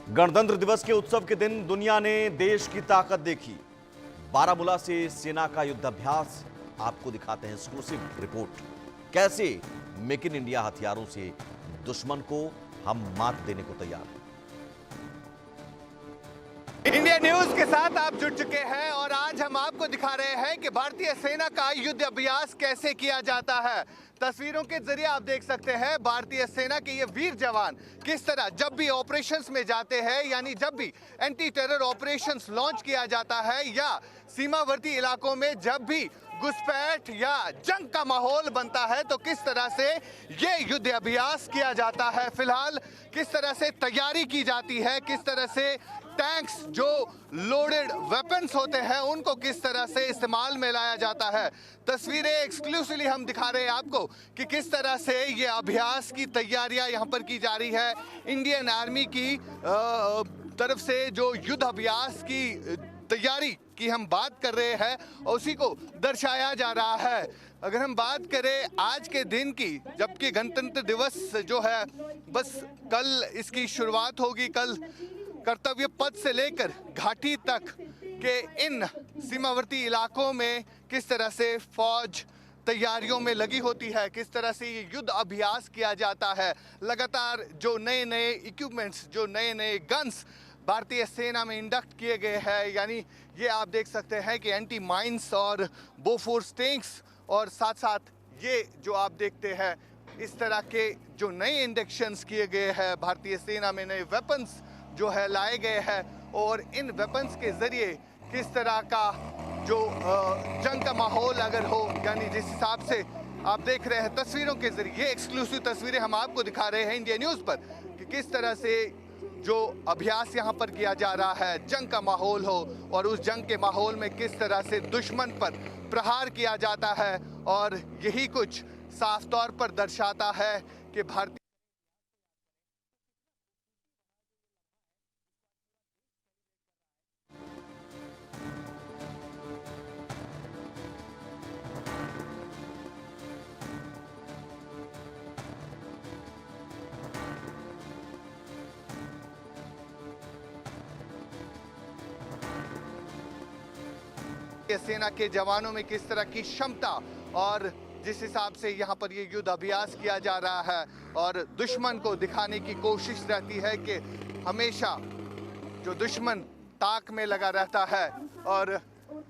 गणतंत्र दिवस के उत्सव के दिन दुनिया ने देश की ताकत देखी। बारामूला से सेना का युद्धाभ्यास आपको दिखाते हैं एक्सक्लूसिव रिपोर्ट। कैसे मेक इन इंडिया हथियारों से दुश्मन को हम मात देने को तैयार हैं। इंडिया न्यूज के साथ आप जुड़ चुके हैं और आज हम आपको दिखा रहे हैं कि भारतीय सेना का युद्ध अभ्यास कैसे किया जाता है। तस्वीरों के जरिए आप देख सकते हैं भारतीय सेना के ये वीर जवान किस तरह जब भी ऑपरेशंस में जाते हैं, यानी जब भी एंटी टेरर ऑपरेशंस लॉन्च किया जाता है या सीमावर्ती इलाकों में जब भी घुसपैठ या जंग का माहौल बनता है तो किस तरह से ये युद्ध अभ्यास किया जाता है। फिलहाल किस तरह से तैयारी की जाती है, किस तरह से टैंक्स जो लोडेड वेपन्स होते हैं उनको किस तरह से इस्तेमाल में लाया जाता है। तस्वीरें एक्सक्लूसिवली हम दिखा रहे हैं आपको कि किस तरह से ये अभ्यास की तैयारियां यहाँ पर की जा रही है। इंडियन आर्मी की तरफ से जो युद्ध अभ्यास की तैयारी की हम बात कर रहे हैं उसी को दर्शाया जा रहा है। अगर हम बात करें आज के दिन की, जबकि गणतंत्र दिवस जो है बस कल इसकी शुरुआत होगी, कल कर्तव्य पथ से लेकर घाटी तक के इन सीमावर्ती इलाकों में किस तरह से फौज तैयारियों में लगी होती है, किस तरह से ये युद्ध अभ्यास किया जाता है। लगातार जो नए नए इक्विपमेंट्स, जो नए नए गन्स भारतीय सेना में इंडक्ट किए गए हैं, यानी ये आप देख सकते हैं कि एंटी माइंस और बोफोर्स टैंक्स, और साथ साथ ये जो आप देखते हैं इस तरह के जो नए इंडक्शंस किए गए हैं भारतीय सेना में, नए वेपन्स जो है लाए गए हैं, और इन वेपन्स के ज़रिए किस तरह का जो जंग का माहौल अगर हो, यानी जिस हिसाब से आप देख रहे हैं तस्वीरों के ज़रिए, ये एक्सक्लूसिव तस्वीरें हम आपको दिखा रहे हैं इंडिया न्यूज़ पर कि किस तरह से जो अभ्यास यहाँ पर किया जा रहा है, जंग का माहौल हो और उस जंग के माहौल में किस तरह से दुश्मन पर प्रहार किया जाता है। और यही कुछ साफ तौर पर दर्शाता है कि भारतीय सेना के जवानों में किस तरह की क्षमता और जिस हिसाब से यहाँ पर ये युद्ध अभ्यास किया जा रहा है, और दुश्मन को दिखाने की कोशिश रहती है कि हमेशा जो दुश्मन ताक में लगा रहता है। और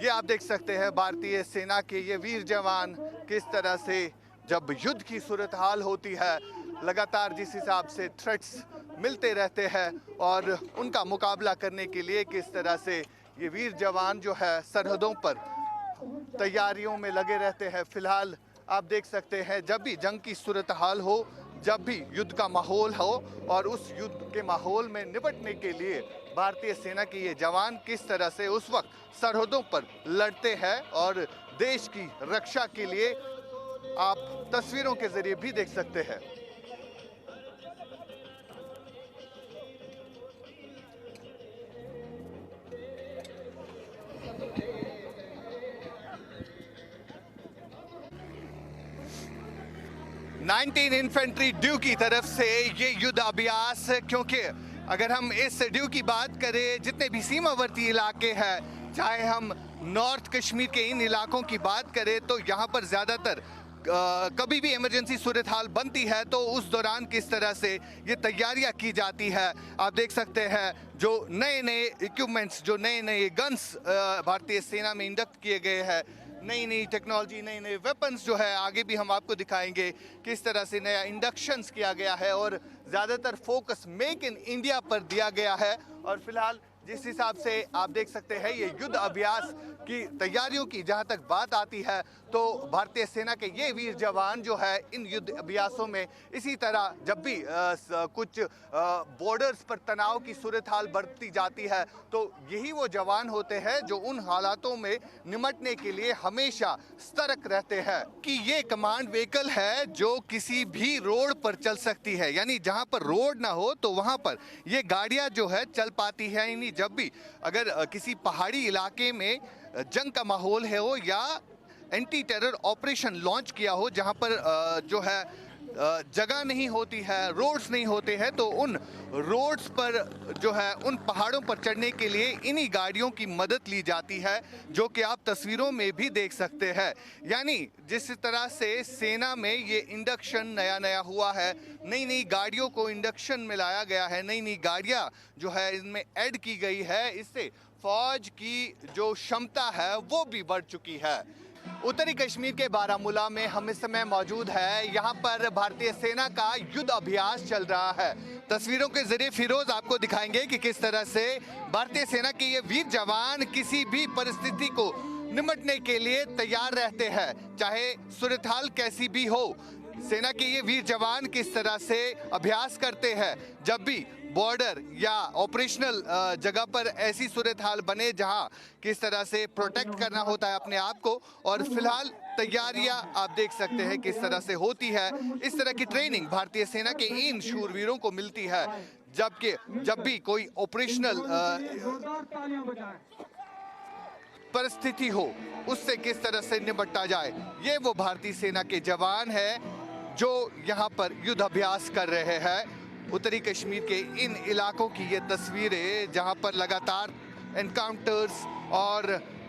ये आप देख सकते हैं भारतीय सेना के ये वीर जवान किस तरह से जब युद्ध की सूरत हाल होती है, लगातार जिस हिसाब से थ्रेट्स मिलते रहते हैं और उनका मुकाबला करने के लिए किस तरह से ये वीर जवान जो है सरहदों पर तैयारियों में लगे रहते हैं। फिलहाल आप देख सकते हैं जब भी जंग की सूरत हाल हो, जब भी युद्ध का माहौल हो और उस युद्ध के माहौल में निपटने के लिए भारतीय सेना के ये जवान किस तरह से उस वक्त सरहदों पर लड़ते हैं और देश की रक्षा के लिए आप तस्वीरों के जरिए भी देख सकते हैं। नाइनटीन इन्फेंट्री ड्यू की तरफ से ये युद्ध अभ्यास, क्योंकि अगर हम इस ड्यू की बात करें, जितने भी सीमावर्ती इलाके हैं, चाहे हम नॉर्थ कश्मीर के इन इलाकों की बात करें, तो यहाँ पर ज़्यादातर कभी भी इमरजेंसी सूरत हाल बनती है तो उस दौरान किस तरह से ये तैयारियां की जाती है। आप देख सकते हैं जो नए नए इक्विपमेंट्स, जो नए नए गन्स भारतीय सेना में इंडक्ट किए गए हैं, नई नई टेक्नोलॉजी, नए नए वेपन्स जो है आगे भी हम आपको दिखाएंगे किस तरह से नया इंडक्शंस किया गया है और ज़्यादातर फोकस मेक इन इंडिया पर दिया गया है। और फिलहाल जिस हिसाब से आप देख सकते हैं ये युद्ध अभ्यास की तैयारियों की जहां तक बात आती है तो भारतीय सेना के ये वीर जवान जो है इन युद्ध अभ्यासों में इसी तरह जब भी कुछ बॉर्डर्स पर तनाव की सूरत हाल बढ़ती जाती है तो यही वो जवान होते हैं जो उन हालातों में निमटने के लिए हमेशा सतर्क रहते हैं। कि ये कमांड व्हीकल है जो किसी भी रोड पर चल सकती है, यानी जहां पर रोड ना हो तो वहां पर ये गाड़ियां जो है चल पाती है। यानी जब भी अगर किसी पहाड़ी इलाके में जंग का माहौल है हो या एंटी टेरर ऑपरेशन लॉन्च किया हो, जहां पर जो है जगह नहीं होती है, रोड्स नहीं होते हैं, तो उन रोड्स पर जो है उन पहाड़ों पर चढ़ने के लिए इन्हीं गाड़ियों की मदद ली जाती है, जो कि आप तस्वीरों में भी देख सकते हैं। यानी जिस तरह से सेना में ये इंडक्शन नया नया हुआ है, नई नई गाड़ियों को इंडक्शन में लाया गया है, नई नई गाड़ियाँ जो है इनमें ऐड की गई है, इससे फौज की जो क्षमता है वो भी बढ़ चुकी है। उत्तरी कश्मीर के बारामूला में हम इस समय मौजूद है। यहाँ पर भारतीय सेना का युद्ध अभ्यास चल रहा है। तस्वीरों के जरिए फिरोज आपको दिखाएंगे कि किस तरह से भारतीय सेना के ये वीर जवान किसी भी परिस्थिति को निपटने के लिए तैयार रहते हैं, चाहे सूरत हाल कैसी भी हो। सेना के ये वीर जवान किस तरह से अभ्यास करते हैं जब भी बॉर्डर या ऑपरेशनल जगह पर ऐसी सूरत हाल बने जहां किस तरह से प्रोटेक्ट करना होता है अपने आप को। और फिलहाल तैयारियां आप देख सकते हैं किस तरह से होती है। इस तरह की ट्रेनिंग भारतीय सेना के इन शूरवीरों को मिलती है जब भी कोई ऑपरेशनल परिस्थिति हो, उससे किस तरह से निपटा जाए। ये वो भारतीय सेना के जवान हैं जो यहाँ पर युद्ध अभ्यास कर रहे हैं। उत्तरी कश्मीर के इन इलाकों की ये तस्वीरें जहाँ पर लगातार एनकाउंटर्स और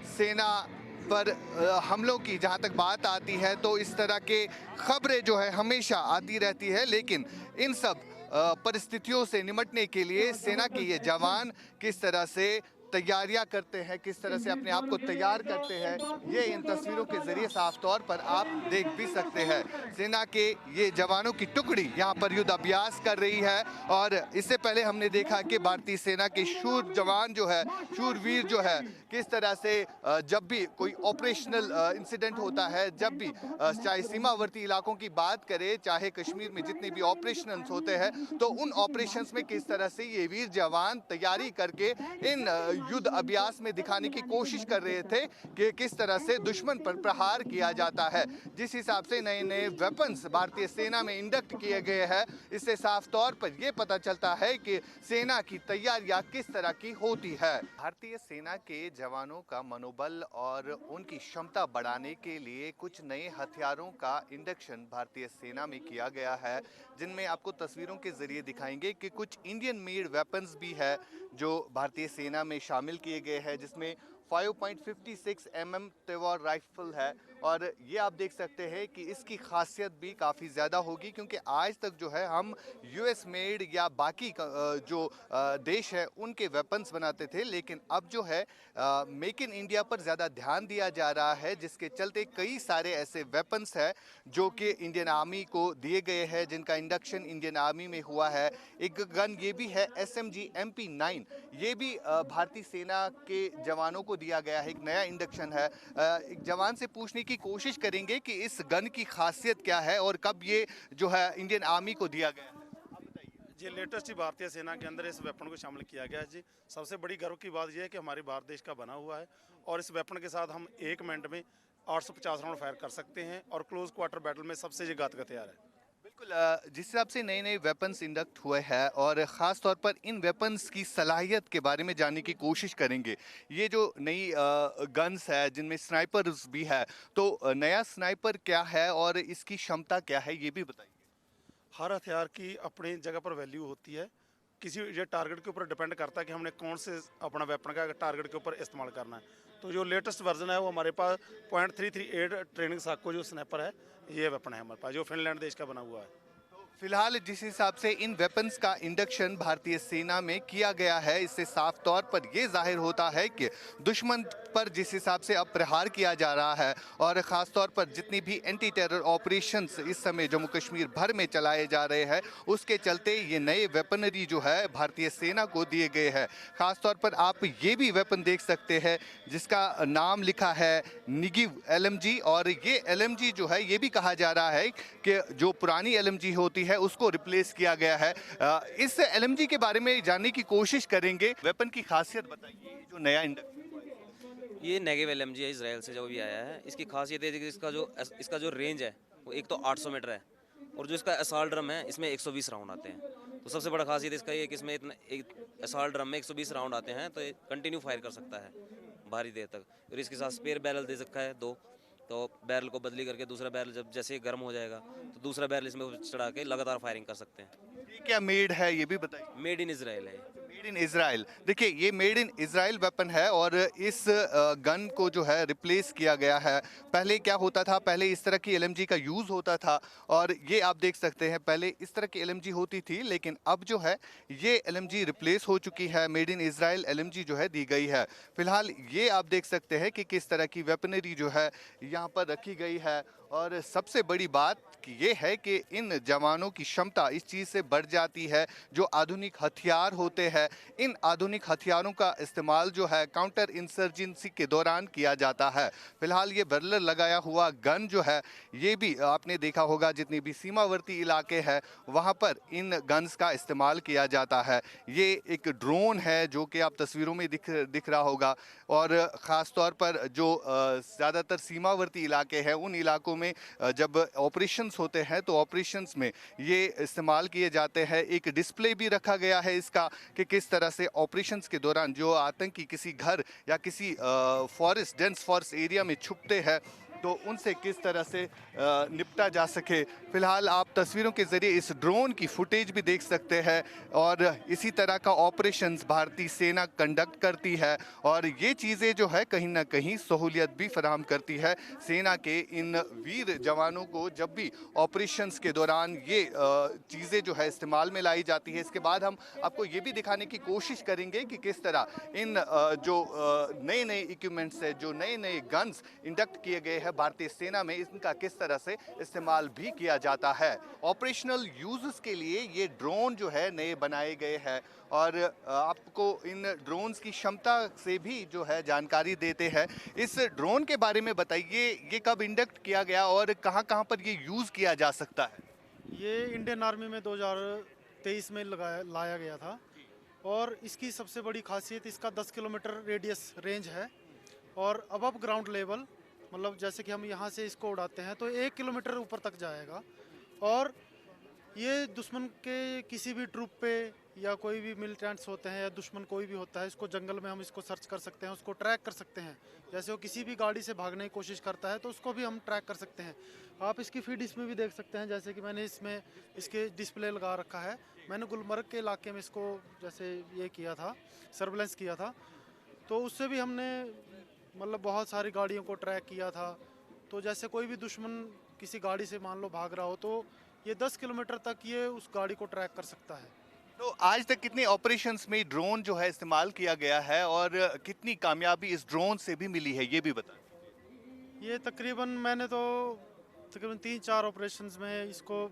सेना पर हमलों की जहाँ तक बात आती है, तो इस तरह के खबरें जो है हमेशा आती रहती है। लेकिन इन सब परिस्थितियों से निपटने के लिए सेना के ये जवान किस तरह से तैयारियां करते हैं, किस तरह से अपने आप को तैयार करते हैं, ये इन तस्वीरों के जरिए साफ तौर पर आप देख भी सकते हैं। सेना के ये जवानों की टुकड़ी यहाँ पर युद्ध अभ्यास कर रही है। और इससे पहले हमने देखा कि भारतीय सेना के शूर जवान जो है, शूरवीर जो है, किस तरह से जब भी कोई ऑपरेशनल इंसिडेंट होता है, जब भी चाहे सीमावर्ती इलाकों की बात करें, चाहे कश्मीर में जितने भी ऑपरेशंस होते हैं, तो उन ऑपरेशंस में किस तरह से ये वीर जवान तैयारी करके इन युद्ध अभ्यास में दिखाने की कोशिश कर रहे थे कि किस तरह से दुश्मन पर प्रहार किया जाता है। जिस हिसाब से नए नए वेपन्स भारतीय सेना में इंडक्ट किए गए हैं, इससे साफ तौर पर यह पता चलता है कि सेना की तैयारियां किस तरह की होती है। भारतीय सेना के जवानों का मनोबल और उनकी क्षमता बढ़ाने के लिए कुछ नए हथियारों का इंडक्शन भारतीय सेना में किया गया है, जिनमें आपको तस्वीरों के जरिए दिखाएंगे कि कुछ इंडियन मेड वेपन्स भी है जो भारतीय सेना में शामिल किए गए हैं, जिसमें 5.56 mm तेवर राइफल है। और ये आप देख सकते हैं कि इसकी खासियत भी काफ़ी ज़्यादा होगी, क्योंकि आज तक जो है हम यूएस मेड या बाकी जो देश है उनके वेपन्स बनाते थे, लेकिन अब जो है मेक इन इंडिया पर ज़्यादा ध्यान दिया जा रहा है, जिसके चलते कई सारे ऐसे वेपन्स हैं जो कि इंडियन आर्मी को दिए गए हैं, जिनका इंडक्शन इंडियन आर्मी में हुआ है। एक गन ये भी है SMG MP9, ये भी भारतीय सेना के जवानों को दिया गया है, एक नया इंडक्शन है। एक जवान से पूछने की कोशिश करेंगे कि इस गन की खासियत क्या है और कब ये जो है इंडियन आर्मी को दिया गया है। जी, लेटेस्ट ही भारतीय सेना के अंदर इस वेपन को शामिल किया गया है। जी, सबसे बड़ी गर्व की बात यह है कि हमारे भारत देश का बना हुआ है और इस वेपन के साथ हम 1 मिनट में 850 राउंड फायर कर सकते हैं और क्लोज क्वार्टर बैटल में सबसे घातक हथियार है। बिल्कुल, जिस हिसाब से नए नए वेपन्स इंडक्ट हुए हैं और ख़ास तौर पर इन वेपन्स की सलाहियत के बारे में जानने की कोशिश करेंगे। ये जो नई गन्स है जिनमें स्नाइपर्स भी है, तो नया स्नाइपर क्या है और इसकी क्षमता क्या है, ये भी बताइए। हर हथियार की अपनी जगह पर वैल्यू होती है। किसी ये टारगेट के ऊपर डिपेंड करता है कि हमने कौन से अपना वेपन का टारगेट के ऊपर इस्तेमाल करना है। तो जो लेटेस्ट वर्जन है वो हमारे पास .338 ट्रेनिंग साको जो स्नैपर है, ये वेपन है हमारे पास, जो फिनलैंड देश का बना हुआ है। फिलहाल जिस हिसाब से इन वेपन्स का इंडक्शन भारतीय सेना में किया गया है, इससे साफ तौर पर यह जाहिर होता है कि दुश्मन पर जिस हिसाब से अब प्रहार किया जा रहा है और ख़ास तौर पर जितनी भी एंटी टेरर ऑपरेशंस इस समय जम्मू कश्मीर भर में चलाए जा रहे हैं, उसके चलते ये नए वेपनरी जो है भारतीय सेना को दिए गए हैं। ख़ास तौर पर आप ये भी वेपन देख सकते हैं जिसका नाम लिखा है निगिव LMG, और ये LMG जो है ये भी कहा जा रहा है कि जो पुरानी LMG होती है उसको रिप्लेस किया गया है। इस LMG के बारे में जानने की कोशिश करेंगे। वेपन की खासियत बताइए, जो नया इंडक्शन। ये नेगेव LMG है, इजराइल से जो भी आया है। इसकी खासियत है कि इसका जो रेंज है वो एक तो 800 मीटर है और जो इसका असॉल्ट ड्रम है इसमें 120 राउंड आते हैं। तो सबसे बड़ा खासियत इसका ये है कि इसमें इतना एक असॉल्ट ड्रम में 120 राउंड आते हैं, तो ये कंटिन्यू फायर कर सकता है भारी देर तक। और इसके साथ स्पेयर बैरल दे सकता है 2, तो बैरल को बदली करके दूसरा बैरल जब जैसे ही गर्म हो जाएगा तो दूसरा बैरल इसमें चढ़ा के लगातार फायरिंग कर सकते हैं। ये क्या मेड है ये भी बताइए। मेड इन इसराइल है। मेड इन इसराइल, देखिए ये मेड इन इसराइल वेपन है और इस गन को जो है रिप्लेस किया गया है। पहले क्या होता था, पहले इस तरह की एलएमजी का यूज़ होता था और ये आप देख सकते हैं पहले इस तरह की एलएमजी होती थी, लेकिन अब जो है ये एलएमजी रिप्लेस हो चुकी है, मेड इन इसराइल एलएमजी जो है दी गई है। फिलहाल ये आप देख सकते हैं कि किस तरह की वेपनरी जो है यहाँ पर रखी गई है और सबसे बड़ी बात कि ये है कि इन जवानों की क्षमता इस चीज़ से बढ़ जाती है। जो आधुनिक हथियार होते हैं, इन आधुनिक हथियारों का इस्तेमाल जो है काउंटर इंसर्जेंसी के दौरान किया जाता है। फिलहाल ये बर्लर लगाया हुआ गन जो है ये भी आपने देखा होगा, जितनी भी सीमावर्ती इलाके हैं वहाँ पर इन गन्स का इस्तेमाल किया जाता है। ये एक ड्रोन है जो कि आप तस्वीरों में दिख रहा होगा और ख़ास तौर पर जो ज़्यादातर सीमावर्ती इलाके हैं उन इलाकों में जब ऑपरेशंस होते हैं तो ऑपरेशंस में ये इस्तेमाल किए जाते हैं। एक डिस्प्ले भी रखा गया है इसका कि किस तरह से ऑपरेशंस के दौरान जो आतंकी किसी घर या किसी फॉरेस्ट डेंस फॉरेस्ट एरिया में छुपते हैं तो उनसे किस तरह से निपटा जा सके। फिलहाल आप तस्वीरों के ज़रिए इस ड्रोन की फुटेज भी देख सकते हैं और इसी तरह का ऑपरेशंस भारतीय सेना कंडक्ट करती है और ये चीज़ें जो है कहीं ना कहीं सहूलियत भी फराहम करती है सेना के इन वीर जवानों को। जब भी ऑपरेशंस के दौरान ये चीज़ें जो है इस्तेमाल में लाई जाती है। इसके बाद हम आपको ये भी दिखाने की कोशिश करेंगे कि किस तरह इन जो नए नए इक्विपमेंट्स है, जो नए नए गन्स इंडक्ट किए गए हैं भारतीय सेना में, इनका किस तरह से इस्तेमाल भी किया जाता है। ऑपरेशनल यूजेस के लिए ये ड्रोन जो है नए बनाए गए हैं और आपको इन ड्रोन्स की क्षमता से भी जो है जानकारी देते हैं। इस ड्रोन के बारे में बताइए, ये कब इंडक्ट किया गया और कहां कहां पर ये यूज़ किया जा सकता है? ये इंडियन आर्मी में 2023 में लाया गया था और इसकी सबसे बड़ी खासियत इसका 10 किलोमीटर रेडियस रेंज है और अबव ग्राउंड लेवल, मतलब जैसे कि हम यहाँ से इसको उड़ाते हैं तो 1 किलोमीटर ऊपर तक जाएगा और ये दुश्मन के किसी भी ट्रूप पे या कोई भी मिलिटेंट्स होते हैं या दुश्मन कोई भी होता है, इसको जंगल में हम इसको सर्च कर सकते हैं, उसको ट्रैक कर सकते हैं। जैसे वो किसी भी गाड़ी से भागने की कोशिश करता है तो उसको भी हम ट्रैक कर सकते हैं। आप इसकी फीड इसमें भी देख सकते हैं, जैसे कि मैंने इसमें इसके डिस्प्ले लगा रखा है। मैंने गुलमर्ग के इलाके में इसको जैसे ये किया था, सर्वेलेंस किया था, तो उससे भी हमने मतलब बहुत सारी गाड़ियों को ट्रैक किया था। तो जैसे कोई भी दुश्मन किसी गाड़ी से मान लो भाग रहा हो तो ये 10 किलोमीटर तक ये उस गाड़ी को ट्रैक कर सकता है। तो आज तक कितने ऑपरेशंस में ड्रोन जो है इस्तेमाल किया गया है और कितनी कामयाबी इस ड्रोन से भी मिली है, ये भी बताएं। ये तकरीबन मैंने तो तकरीबन 3-4 ऑपरेशंस में इसको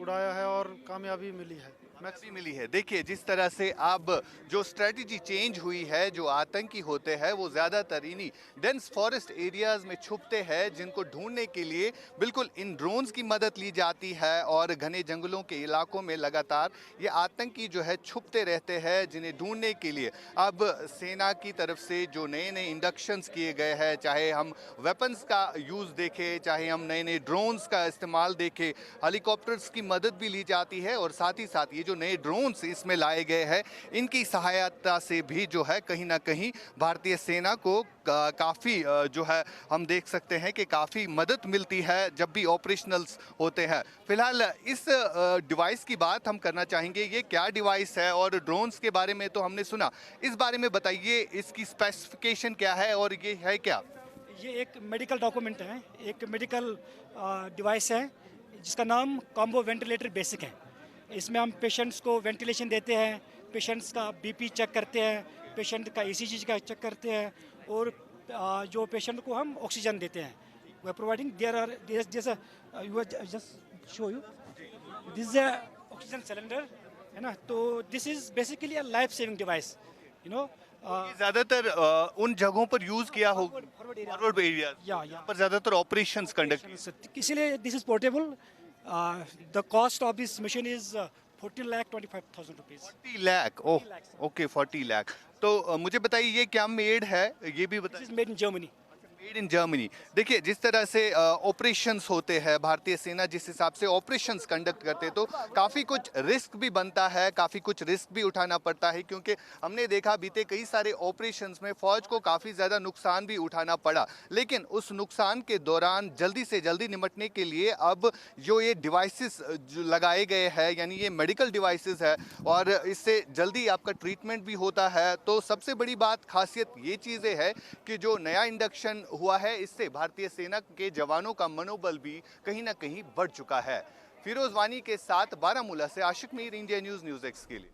उड़ाया है और कामयाबी मिली है। कामयाबी मिली है। देखिए जिस तरह से अब जो स्ट्रेटजी चेंज हुई है, जो आतंकी होते हैं वो ज़्यादातर इन्हीं डेंस फॉरेस्ट एरियाज़ में छुपते हैं, जिनको ढूंढने के लिए बिल्कुल इन ड्रोन्स की मदद ली जाती है और घने जंगलों के इलाकों में लगातार ये आतंकी जो है छुपते रहते हैं, जिन्हें ढूंढने के लिए अब सेना की तरफ से जो नए नए इंडक्शंस किए गए हैं, चाहे हम वेपन्स का यूज़ देखें, चाहे हम नए नए ड्रोन्स का इस्तेमाल देखें, हेलीकॉप्टर्स की मदद भी ली जाती है और साथ ही साथ ये जो नए ड्रोन्स इसमें लाए गए हैं इनकी सहायता से भी जो है कहीं ना कहीं भारतीय सेना को काफ़ी जो है हम देख सकते हैं कि काफ़ी मदद मिलती है जब भी ऑपरेशनल्स होते हैं। फिलहाल इस डिवाइस की बात हम करना चाहेंगे, ये क्या डिवाइस है और ड्रोन्स के बारे में तो हमने सुना, इस बारे में बताइए इसकी स्पेसिफिकेशन क्या है और ये है क्या? ये एक मेडिकल डॉक्यूमेंट है, एक मेडिकल डिवाइस है जिसका नाम कॉम्बो वेंटिलेटर बेसिक है। इसमें हम पेशेंट्स को वेंटिलेशन देते हैं, पेशेंट्स का बीपी चेक करते हैं, पेशेंट का ईसीजी का चेक करते हैं और जो पेशेंट को हम ऑक्सीजन देते हैं। We are providing just show you this oxygen cylinder है ना। तो this is basically a life saving device, you know. ज्यादातर उन जगहों पर यूज किया हो, फॉरवर्ड एरिया या पर ज्यादातर ऑपरेशंस कंडक्ट, इसीलिए this is portable. The cost of this machine is 14,25,000 rupees. 40 lakh, okay 40 lakh. तो मुझे बताइए ये क्या मेड है, ये भी This is बताइए। made in Germany. Made in Germany. देखिए जिस तरह से ऑपरेशंस होते हैं, भारतीय सेना जिस हिसाब से ऑपरेशंस कंडक्ट करते तो काफ़ी कुछ रिस्क भी बनता है, काफ़ी कुछ रिस्क भी उठाना पड़ता है, क्योंकि हमने देखा बीते कई सारे ऑपरेशंस में फ़ौज को काफ़ी ज़्यादा नुकसान भी उठाना पड़ा। लेकिन उस नुकसान के दौरान जल्दी से जल्दी निपटने के लिए अब जो ये डिवाइसेस जो लगाए गए हैं, यानी ये मेडिकल डिवाइसेस है और इससे जल्दी आपका ट्रीटमेंट भी होता है। तो सबसे बड़ी बात खासियत ये चीज़ें है कि जो नया इंडक्शन हुआ है इससे भारतीय सेना के जवानों का मनोबल भी कहीं ना कहीं बढ़ चुका है। फिरोज वानी के साथ बारामूला से Ashiq Mir, India news, news X के लिए।